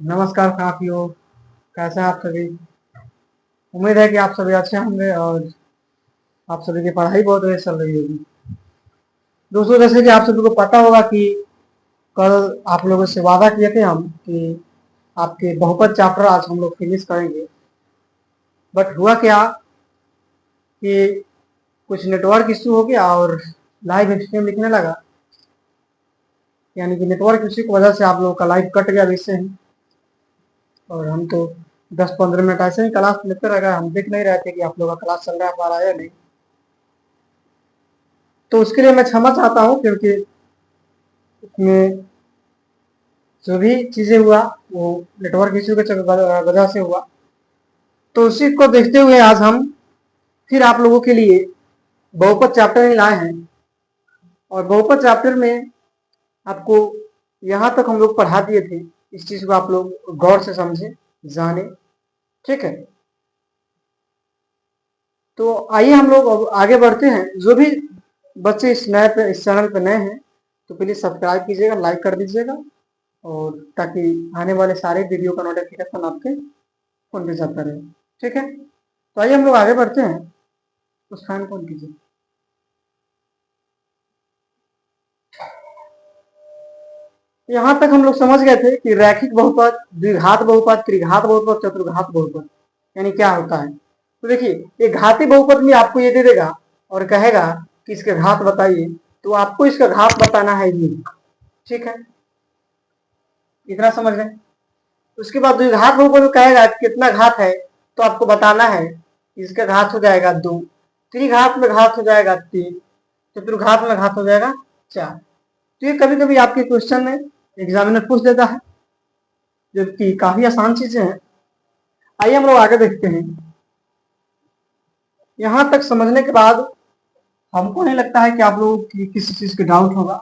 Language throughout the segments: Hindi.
नमस्कार साथियों। कैसे हैं आप सभी। उम्मीद है कि आप सभी अच्छे होंगे और आप सभी की पढ़ाई बहुत अच्छी चल रही होगी। दोस्तों, जैसे कि आप सभी को पता होगा कि कल आप लोगों से वादा किए थे हम कि आपके बहुपद चैप्टर आज हम लोग फिनिश करेंगे। बट हुआ क्या कि कुछ नेटवर्क इश्यू हो गया और लाइव स्ट्रीम लिखने लगा, यानी कि नेटवर्क इश्यू की वजह से आप लोगों का लाइव कट गया वैसे ही। और हम तो 10-15 मिनट ऐसे ही क्लास लेते रह गए, हम देख नहीं रहे थे कि आप लोगों का क्लास चल रहा है हमारा या नहीं। तो उसके लिए मैं क्षमा चाहता हूँ, क्योंकि इसमें जो भी चीजें हुआ वो नेटवर्क इश्यू के वजह से हुआ। तो उसी को देखते हुए आज हम फिर आप लोगों के लिए बहुपद चैप्टर ही लाए हैं। और बहुपद चैप्टर में आपको यहाँ तक हम लोग पढ़ा दिए थे, इस चीज को आप लोग गौर से समझे, जाने। ठीक है, तो आइए हम लोग अब आगे बढ़ते हैं। जो भी बच्चे इस चैनल पे नए हैं तो प्लीज सब्सक्राइब कीजिएगा, लाइक कर दीजिएगा, और ताकि आने वाले सारे वीडियो का नोटिफिकेशन आपके फोन पे जाता रहे। ठीक है, तो आइए हम लोग आगे बढ़ते हैं। उस फैन को ऑन कीजिए। यहाँ तक हम लोग समझ गए थे कि रैखिक बहुपद, द्विघात बहुपद, त्रिघात बहुपद, चतुर्घात बहुपद यानी क्या होता है। तो देखिए, ये घाती बहुपद में आपको ये दे देगा और कहेगा कि इसके घात बताइए, तो आपको इसका घात बताना है ये। ठीक है, इतना समझ रहे हैं। उसके बाद द्विघात बहुपद में कहेगा कितना घात है, तो आपको बताना है। इसका घात हो जाएगा 2, त्रिघात में घात हो जाएगा 3, चतुर्घात में घात हो जाएगा 4। तो ये कभी कभी आपके क्वेश्चन में एग्जामिनर पूछ देता है, जबकि काफी आसान चीजें हैं। आइए हम लोग आगे देखते हैं। यहां तक समझने के बाद हमको नहीं लगता है कि आप लोगों की किसी चीज का डाउट होगा।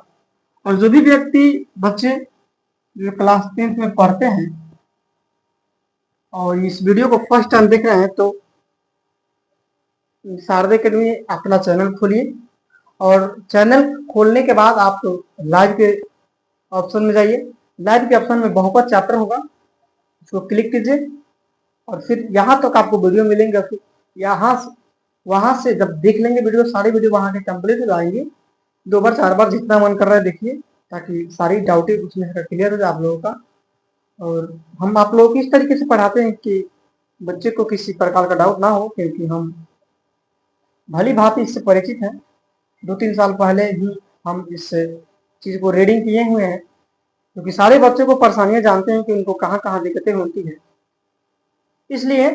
और जो भी व्यक्ति बच्चे जो क्लास 10th में पढ़ते हैं और इस वीडियो को फर्स्ट टाइम देख रहे हैं, तो शारदा अकेडमी अपना चैनल खोलिए, और चैनल खोलने के बाद आप लाइव के ऑप्शन में जाइए। लाइव के ऑप्शन में बहुपद चैप्टर होगा, उसको क्लिक कीजिए, और फिर यहाँ तक आपको वीडियो मिलेंगे। फिर यहाँ वहां से जब देख लेंगे वीडियो, सारी वीडियो वहां के कंप्लीट हो जाएंगी। 2 बार 4 बार जितना मन कर रहा है देखिए, ताकि सारी डाउटें उसमें क्लियर हो जाए आप लोगों का। और हम आप लोगों को इस तरीके से पढ़ाते हैं कि बच्चे को किसी प्रकार का डाउट ना हो, क्योंकि हम भली भांति इससे परिचित हैं। 2-3 साल पहले ही हम इस चीज को रीडिंग किए हुए हैं, क्योंकि सारे बच्चों को परेशानियां जानते हैं कि उनको कहाँ कहाँ दिक्कतें होती हैं। इसलिए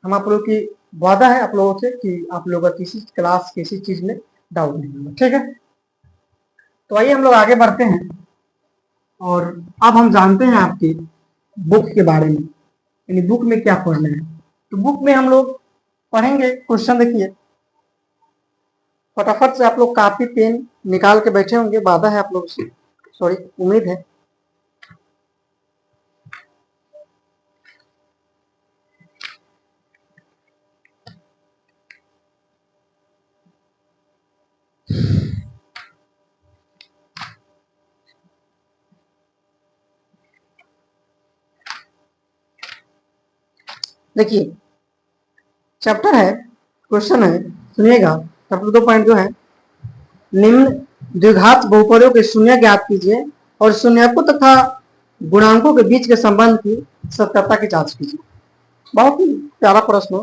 हम आप लोगों की वादा है आप लोगों से कि आप लोगों का किसी क्लास किसी चीज में डाउट नहीं होगा। ठीक है, तो आइए हम लोग आगे बढ़ते हैं। और अब हम जानते हैं आपकी बुक के बारे में, यानी बुक में क्या पढ़ना है। तो बुक में हम लोग पढ़ेंगे क्वेश्चन। देखिए, फटाफट से आप लोग कापी पेन निकाल के बैठे होंगे, वादा है आप लोग से, सॉरी उम्मीद है। देखिए, चैप्टर है, क्वेश्चन है, सुनिएगा। चैप्टर 2 पॉइंट जो है, निम्न द्विघात बहुपदों के शून्य ज्ञात कीजिए और शून्यकों तथा गुणांकों के बीच के संबंध की सत्यता की जांच कीजिए। बहुत ही प्यारा प्रश्न हो।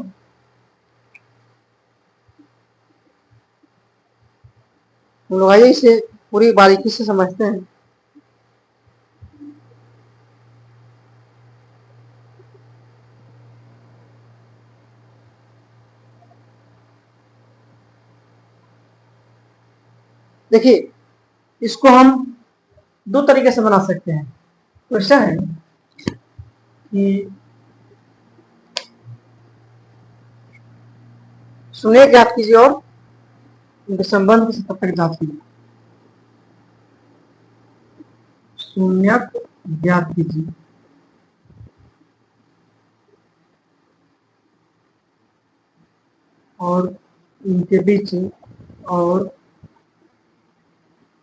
हम लोग आइए इसे पूरी बारीकी से समझते हैं। देखिए, इसको हम 2 तरीके से बना सकते हैं। क्वेश्चन है कि शून्य ज्ञात कीजिए और उनके संबंध की सत्यता की जांच कीजिए। शून्य ज्ञात कीजिए और इनके बीच और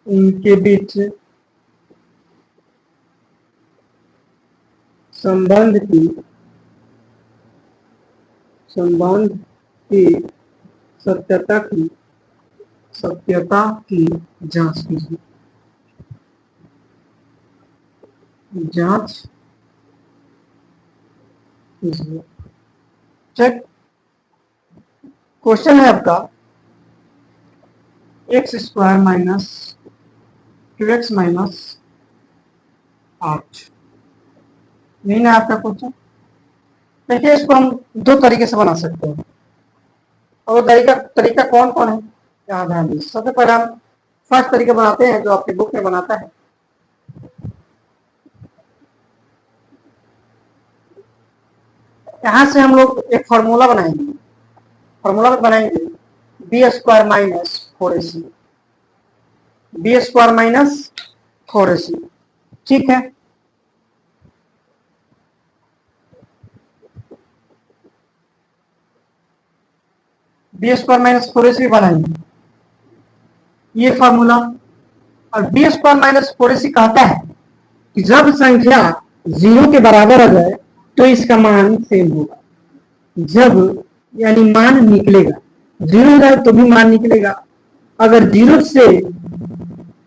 इनके बीच संबंध की सत्यता की जांच कीजिए। चेक। क्वेश्चन है आपका x² माइनस 2x माइनस 8, यही ना आपका क्वेश्चन। देखिए, इसको हम दो तरीके से बना सकते हैं, और तरीका कौन कौन है यहाँ ध्यान दीजिए। सबसे पहले हम फर्स्ट तरीका बनाते हैं जो आपके बुक में बनाता है। यहाँ से हम लोग एक फॉर्मूला बनाएंगे, b² minus 4ac, b² minus 4ac, ठीक है। b² माइनस 4ac बनाएंगे ये फॉर्मूला। और b² माइनस 4ac कहता है कि जब संख्या 0 के बराबर आ जाए तो इसका मान सेम होगा। जब यानी मान निकलेगा, 0 हो जाए तो भी मान निकलेगा, अगर 0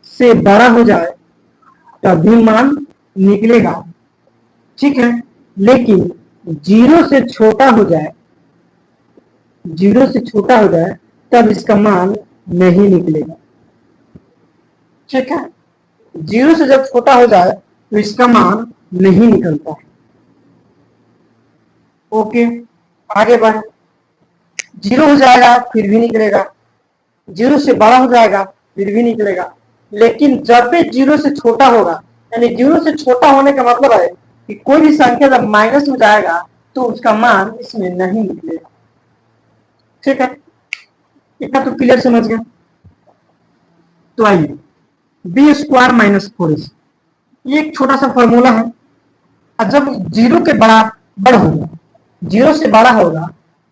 से बड़ा हो जाए तब भी मान निकलेगा, ठीक है। लेकिन 0 से छोटा हो जाए तब इसका मान नहीं निकलेगा, ठीक है। 0 से जब छोटा हो जाए तो इसका मान नहीं निकलता है। ओके, आगे बढ़े। 0 हो जाएगा फिर भी निकलेगा, 0 से बड़ा हो जाएगा फिर भी निकलेगा, लेकिन जब भी 0 से छोटा होगा, यानी 0 से छोटा होने का मतलब है कि कोई भी संख्या जब माइनस में जाएगा तो उसका मान इसमें नहीं निकलेगा, ठीक है। इतना तो क्लियर समझ गया। तो आइए, b² माइनस 4ac, ये एक छोटा सा फॉर्मूला है। और जब 0 के बराबर होगा, 0 से बड़ा होगा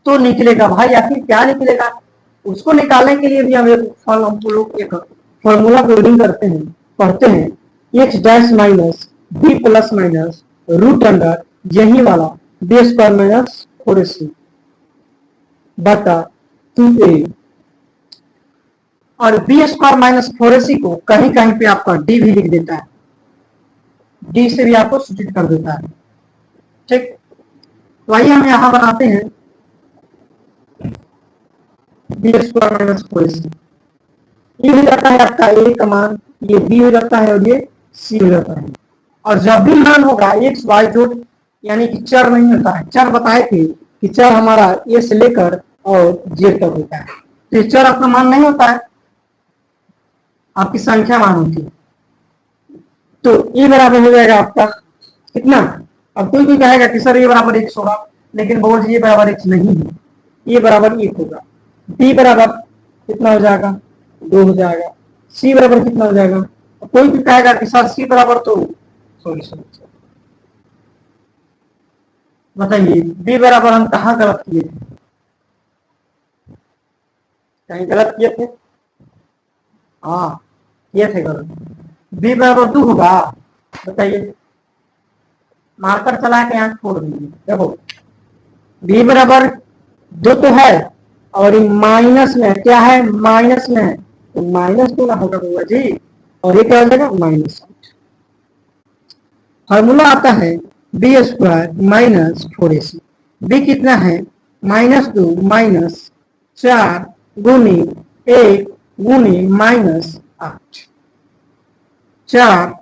तो निकलेगा। भाई आखिर क्या निकलेगा, उसको निकालने के लिए भी हम एक फॉर्मूला को रीडिंग करते हैं, पढ़ते हैं। x' minus b plus minus root under यही वाला b² माइनस 4ac बटा 2a। और b² माइनस 4ac को कहीं कहीं पे आपका d भी लिख देता है, d से भी आपको सूचित कर देता है, ठीक। तो आइए हम यहां बनाते हैं b² माइनस 4ac। ये हो जाता है आपका a का मान, ये b हो जाता है और ये c हो जाता है। और जब भी मान होगा x y जोड़, यानी कि चर नहीं होता है। चर बताए थे कि चर हमारा a से लेकर और z तक होता है, तो चर अपना मान नहीं होता है, आपकी संख्या मान होती है। तो a बराबर हो जाएगा आपका कितना। अब कोई भी कहेगा कि सर a बराबर 1 होगा, लेकिन बोल a बराबर 1 नहीं है, a बराबर 1 होगा। b बराबर कितना हो जाएगा, 2 हो जाएगा। c बराबर कितना हो जाएगा, कोई भी कहेगा कि सर c बराबर तो सॉरी बताइए b बराबर हम कहाँ गलत किए थे, कहीं गलत किए थे, हाँ किए थे गलत। b बराबर 2 होगा, बताइए। मार्कर चला के यहाँ छोड़ दीजिए। देखो b बराबर 2 तो है, और ये माइनस में क्या है, माइनस में है, तो माइनस 2 ना होगा बउआ जी, और ये क्या हो जाएगा माइनस। फॉर्मूला आता है b² माइनस 4ac। b कितना है, -2 माइनस 4 गुनी 1 गुनी माइनस 8, 4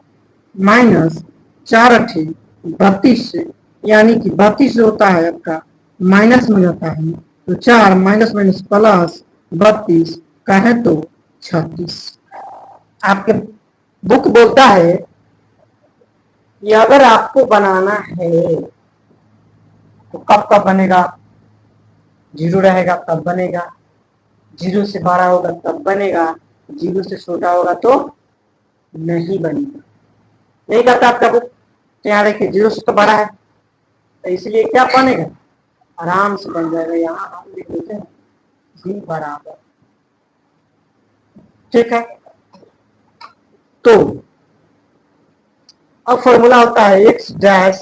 माइनस 4 8 32, यानी कि 32 होता है आपका माइनस में जाता है, तो 4 माइनस माइनस प्लस 32 कहे तो 36। आपके बुक बोलता है कि अगर आपको बनाना है तो कब कब बनेगा, 0 रहेगा तब बनेगा, 0 से बड़ा होगा तब बनेगा, 0 से छोटा होगा तो नहीं बनेगा। नहीं कहता आपका बुक, तो यहाँ देखिए 0 से तो बड़ा है, तो इसलिए क्या बनेगा, आराम से बन जाएगा। यहाँ हम लिख देते हैं b बराबर, ठीक है। तो अब फॉर्मूला होता है x dash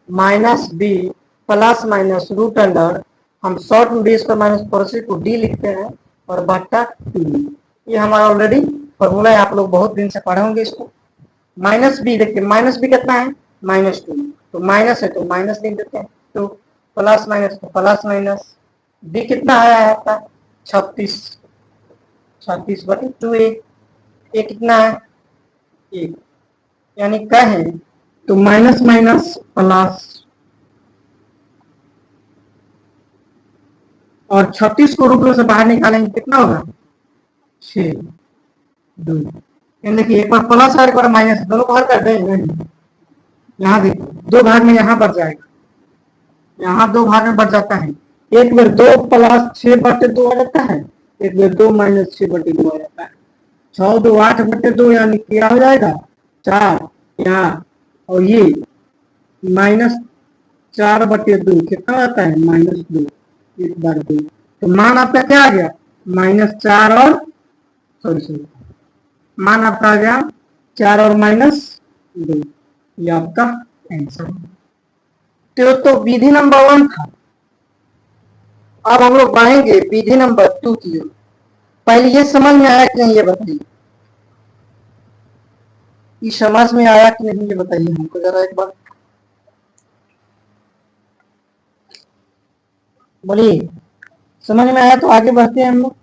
minus B plus minus root under, हम शॉर्ट में बी स्क्वायर माइनस 4ac को डी लिखते हैं और बट्टा टी। ये हमारा ऑलरेडी फॉर्मूला है, आप लोग बहुत दिन से पढ़े होंगे इसको। माइनस बी देखिए, माइनस बी कितना है -2, तो माइनस है तो माइनस लिख देते हैं, तो प्लस माइनस तो प्लस माइनस। बी कितना आया है आपका 36, 36/2a। ए कितना है 1, यानी कहें तो माइनस माइनस प्लस, और 36 को रूट से बाहर निकालेंगे कितना होगा 6, 2। देखिए एक बार प्लस और एक बार माइनस, दोनों को हल कर देंगे। यहाँ देखिए दो भाग में यहाँ बढ़ जाएगा, यहाँ दो भाग में बढ़ जाता है। एक बार 2 प्लस 6/2 आ जाता है, एक बार 2 माइनस 6/2 आ जाता है। 6 2 8/2 यानी क्या हो जाएगा 4 यहाँ, और ये -4/2 कितना आता है -2, 1/2। तो मान आपका क्या आ गया -4 और सॉरी मान आपका आ गया 4 और -2, ये आपका आंसर। तो विधि नंबर 1 था। अब हम लोग बढ़ेंगे विधि नंबर 2 की ओर। पहले ये समझ में आया कि नहीं ये बताइए, ये समझ में आया कि नहीं ये बताइए हमको जरा एक बार बोलिए। समझ में आया तो आगे बढ़ते हैं हम लोग।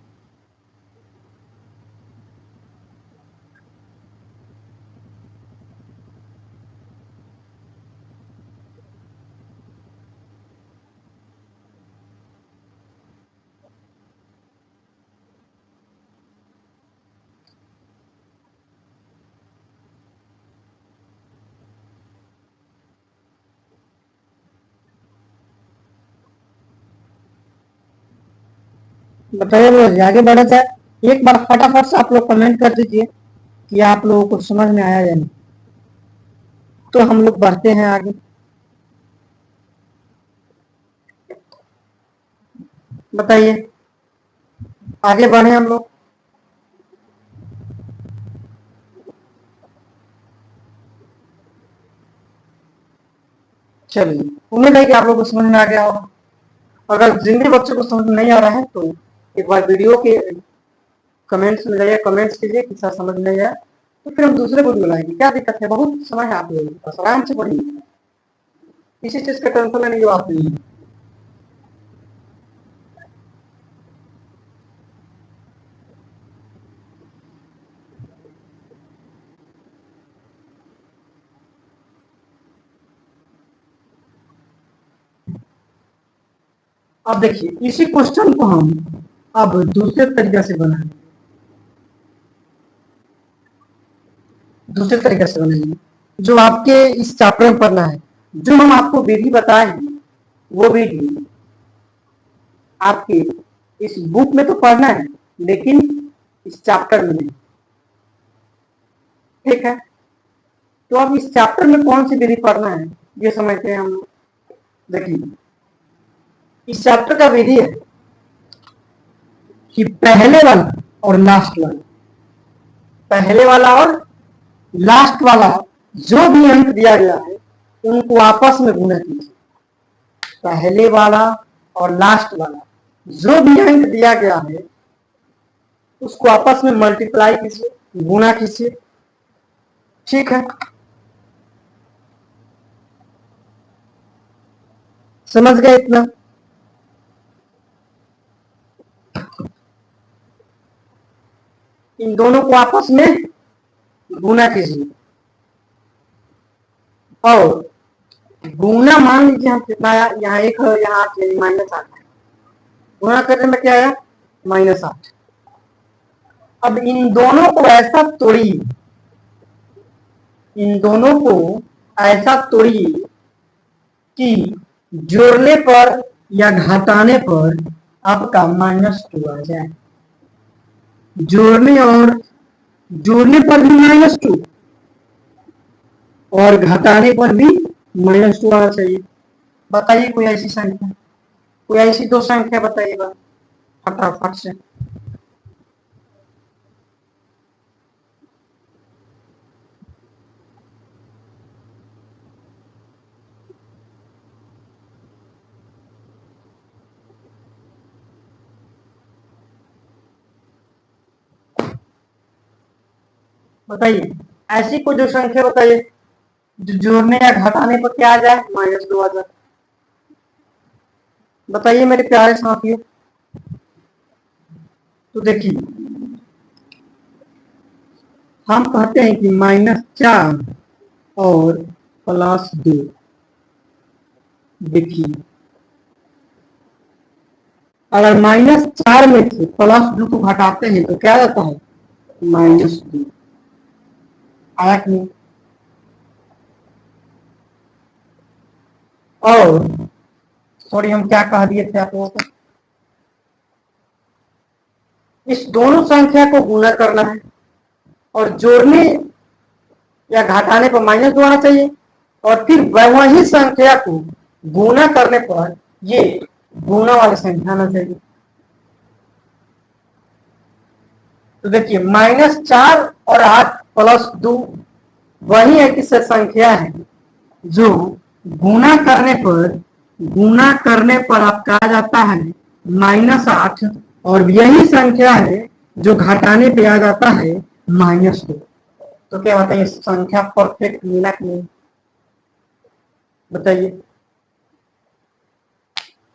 बताइए आगे बढ़ा जाए। एक बार फटाफट से आप लोग कमेंट कर दीजिए कि आप लोगों को समझ में आया या नहीं, तो हम लोग बढ़ते हैं आगे। बताइए आगे बढ़े हम लोग। चलिए उम्मीद है कि आप लोगों को समझ में आ गया होगा। अगर जिन भी बच्चों को समझ में नहीं आ रहा है तो एक बार वीडियो के कमेंट्स में जाइए, कमेंट्स कीजिए कि सर समझ नहीं आया, तो फिर हम दूसरे वीडियो लाएंगे। क्या दिक्कत है, बहुत समय है आप लोगों के पास, आराम से पढ़िए, किसी चीज का टेंशन लेने की बात नहीं है। अब देखिए इसी क्वेश्चन को हम अब दूसरे तरीके से बनाएंगे, दूसरे तरीके से बनाएंगे जो आपके इस चैप्टर में पढ़ना है। जो हम आपको विधि बताए वो विधि आपके इस बुक में तो पढ़ना है, लेकिन इस चैप्टर में नहीं। ठीक है, तो अब इस चैप्टर में कौन सी विधि पढ़ना है ये समझते हैं हम लोग। देखिए इस चैप्टर का विधि है कि पहले वाला और लास्ट वाला, पहले वाला और लास्ट वाला जो भी अंक दिया गया है उनको आपस में गुणा कीजिए। पहले वाला और लास्ट वाला जो भी अंक दिया गया है उसको आपस में मल्टीप्लाई कीजिए, गुणा कीजिए। ठीक है, समझ गए इतना। इन दोनों को आपस में गुणा कीजिए, और गुणा मान लीजिए हम कितना आया, यहाँ 1 है, यहाँ 8 है, -8 है। गुणा करने में क्या आया -8। अब इन दोनों को ऐसा तोड़िए, इन दोनों को ऐसा तोड़िए कि जोड़ने पर या घटाने पर आपका -2 आ जाए। जोड़ने पर भी -2 और घटाने पर भी -2 आना चाहिए। बताइए कोई ऐसी संख्या, कोई ऐसी दो संख्या बताइएगा फटाफट से। बताइए ऐसी कोई जो संख्या बताइए जो जोड़ने या घटाने पर क्या आ जाए, -2 आ जाए। बताइए मेरे प्यारे साथियों। तो देखिए हम कहते हैं कि -4 और +2। देखिए अगर -4 में से +2 को घटाते हैं तो क्या रहता है, -2। आया कि नहीं? और सॉरी हम क्या कह दिए थे आप लोगों को, इस दोनों संख्या को गुणा करना है और जोड़ने या घटाने पर -2 आना चाहिए और फिर वही संख्या को गुणा करने पर ये गुणा वाली संख्या आना चाहिए। तो देखिए -4 और 8 +2 वही एक संख्या है जो गुणा करने पर आपका आ जाता है -8 और यही संख्या है जो घटाने पे आ जाता है -2। तो क्या बताइए संख्या परफेक्ट मिला कि नहीं? बताइए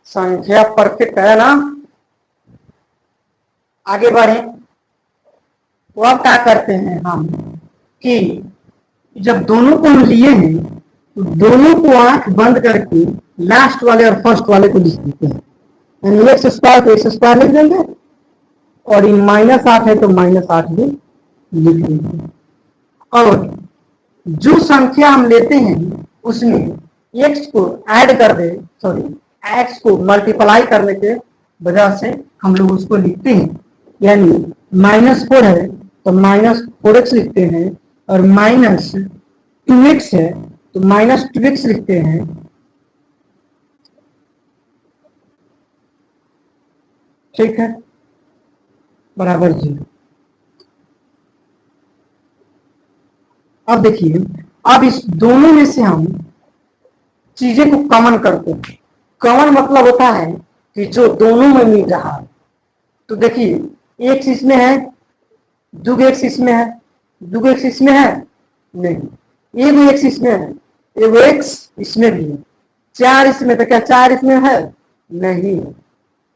संख्या परफेक्ट है ना? आगे बढ़े तो अब क्या करते हैं हम कि जब दोनों को हम लिए हैं तो दोनों को आंख बंद करके लास्ट वाले और फर्स्ट वाले को लिख देते हैं, यानी x² को x² लिख देंगे और ये -8 है तो -8 भी लिख देंगे। और जो संख्या हम लेते हैं उसमें x को ऐड कर दे, सॉरी x को मल्टीप्लाई करने के वजह से हम लोग उसको लिखते हैं, यानी -4 है तो -4x लिखते हैं और -2x है तो -2x लिखते हैं। ठीक है, बराबर 0। अब देखिए अब इस दोनों में से हम चीजें को कॉमन करते हैं। कॉमन मतलब होता है कि जो दोनों में मिल रहा है। तो देखिए एक्स इसमें है, 2x इसमें है, 2x इसमें है नहीं, एगो एक्स इसमें है, एगो एक्स इसमें भी है, 4 इसमें, तो क्या 4 इसमें है नहीं,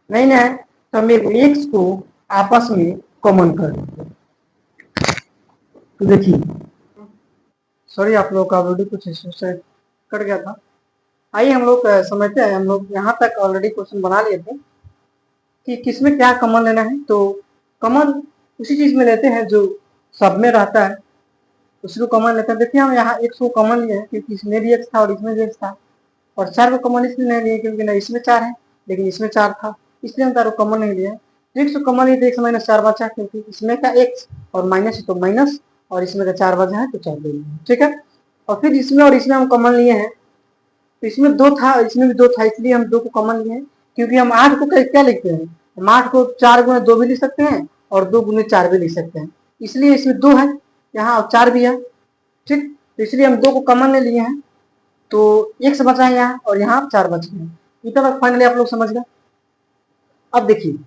नहीं ना है तो हम एक्स को आपस में कॉमन कर देते। तो देखिए सॉरी आप लोगों का वीडियो कुछ इशू से कट गया था। आइए हम लोग समझते हैं, हम लोग यहाँ तक ऑलरेडी क्वेश्चन बना लिए थे कि किसमें क्या कॉमन लेना है। तो कॉमन उसी चीज में लेते हैं जो सब में रहता है, उसको कॉमन लेते हैं। देखिए हम यहाँ एक्स को कॉमन लिए हैं क्योंकि इसमें भी एक्स था और इसमें भी एक्स था, और 4 को कॉमन इसलिए नहीं लिए क्योंकि ना इसमें 4 है लेकिन इसमें 4 था, इसलिए हम 4 को कॉमन नहीं लिए। तो एक्स को कॉमन लिए तो x -4 बचा क्योंकि इसमें का एक्स और माइनस है तो माइनस, और इसमें का 4 बचा है तो 4 ले लिए। ठीक है, और फिर इसमें और इसमें हम कॉमन लिए हैं, तो इसमें 2 था इसमें भी 2 था, इसलिए हम 2 को कॉमन लिए हैं क्योंकि हम 8 को क्या लिखते हैं, हम 8 को 4 गुणे 2 भी लिख सकते हैं और 2 गुणे 4 भी लिख सकते हैं, इसलिए इसमें 2 है यहाँ और 4 भी है। ठीक, तो इसलिए हम 2 को कॉमन ले लिए हैं तो x बचा है यहाँ और यहाँ 4 बच गए। इतना तक फाइनली आप लोग समझ गए। अब देखिए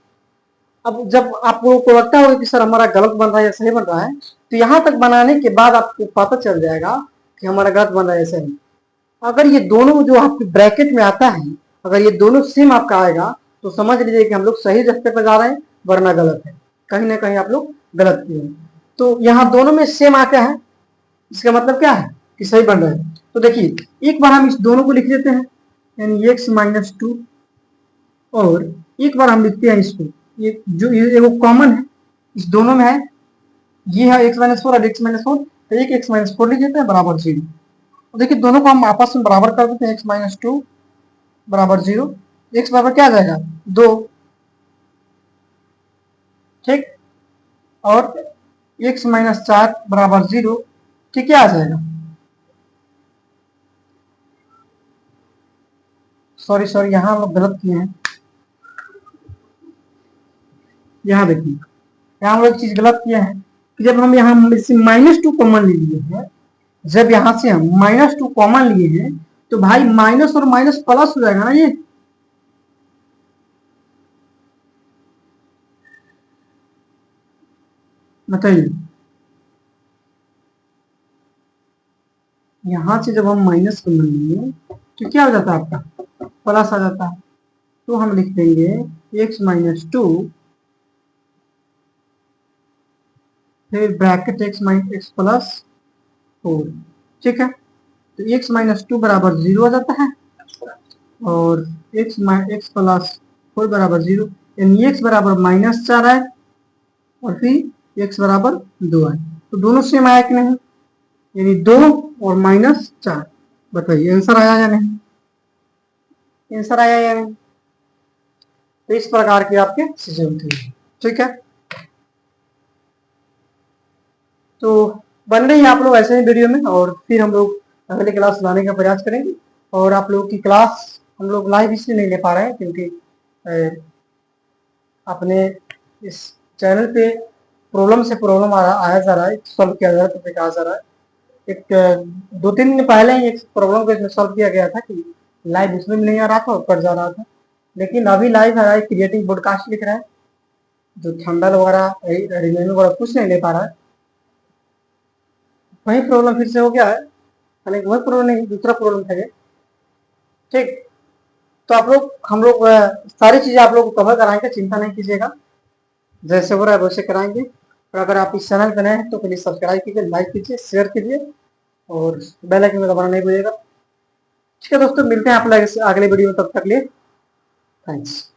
अब जब आप लोगों को लगता होगा कि सर हमारा गलत बन रहा है या सही बन रहा है, तो यहाँ तक बनाने के बाद आपको पता चल जाएगा कि हमारा गलत बन रहा है या सही। अगर ये दोनों जो आपके ब्रैकेट में आता है, अगर ये दोनों सेम आपका आएगा तो समझ लीजिए कि हम लोग सही रास्ते पर जा रहे हैं, वरना गलत है, कहीं ना कहीं आप लोग गलत किए हैं। तो यहाँ दोनों में सेम आता है, इसका मतलब क्या है कि सही बन रहा है। तो देखिए एक बार हम इस दोनों को लिख देते हैं, यानी x-2, और एक बार हम लिखते हैं इसको, ये जो ये वो कॉमन है इस दोनों में है, ये है x-4 और x-4, तो एक x-4 लिख देते हैं बराबर 0। तो देखिए दोनों को हम आपस में बराबर कर देते हैं, x-2 बराबर 0, x बराबर क्या आ जाएगा 2। ठीक, और x-4 बराबर 0 कि क्या आ जाएगा, सॉरी सॉरी यहाँ हम लोग गलत किए हैं, यहाँ देखिए यहाँ हम लोग चीज गलत किया है कि जब हम यहाँ -2 कॉमन ले लिए हैं, जब यहाँ से हम -2 कॉमन लिए हैं तो भाई माइनस और माइनस प्लस हो जाएगा ना, ये बताइए। यहाँ से जब हम माइनस कॉमन लेंगे तो क्या हो जाता है, आपका प्लस आ जाता है। तो हम लिख देंगे x माइनस टू, फिर ब्रैकेट x प्लस फोर। ठीक है, तो x माइनस टू बराबर 0 आ जाता है और x प्लस फोर बराबर 0, यानी x बराबर माइनस 4 है और फिर x बराबर 2 है। तो दोनों सेम आया कि नहीं, यानी 2 और माइनस 4। बताइए आंसर आया या नहीं, आंसर आया या नहीं। तो इस प्रकार की आपके चीजें होती है। ठीक है, तो बन रही है आप लोग ऐसे ही वीडियो में, और फिर हम लोग अगले क्लास लाने का प्रयास करेंगे। और आप लोगों की क्लास हम लोग लाइव इसलिए नहीं ले पा रहे हैं क्योंकि अपने इस चैनल पे प्रॉब्लम से प्रॉब्लम आया जा रहा है, सॉल्व किया जा रहा है, तो कहा जा रहा है। एक 2-3 दिन पहले ही एक प्रॉब्लम को इसमें सॉल्व किया गया था कि लाइव उसमें भी नहीं आ रहा था और कट जा रहा था, लेकिन अभी लाइव आ रहा है। क्रिएटिव ब्रॉडकास्ट लिख रहा है, जो थंडर वगैरह रिमेन्यू वगैरह कुछ नहीं ले पा रहा है। वही प्रॉब्लम फिर से हो गया है, हालांकि वही प्रॉब्लम नहीं, दूसरा प्रॉब्लम था ये। ठीक, तो आप लोग हम लोग सारी चीजें आप लोग को कवर कराएंगे, चिंता नहीं कीजिएगा, जैसे हो रहा है वैसे कराएंगे। और अगर आप इस चैनल पर नए हैं तो प्लीज सब्सक्राइब कीजिए, लाइक कीजिए, शेयर कीजिए और बेल आइकन में दबाना नहीं भूलिएगा। ठीक है दोस्तों, मिलते हैं आप लोग अगले वीडियो में, तब तक लिए थैंक्स।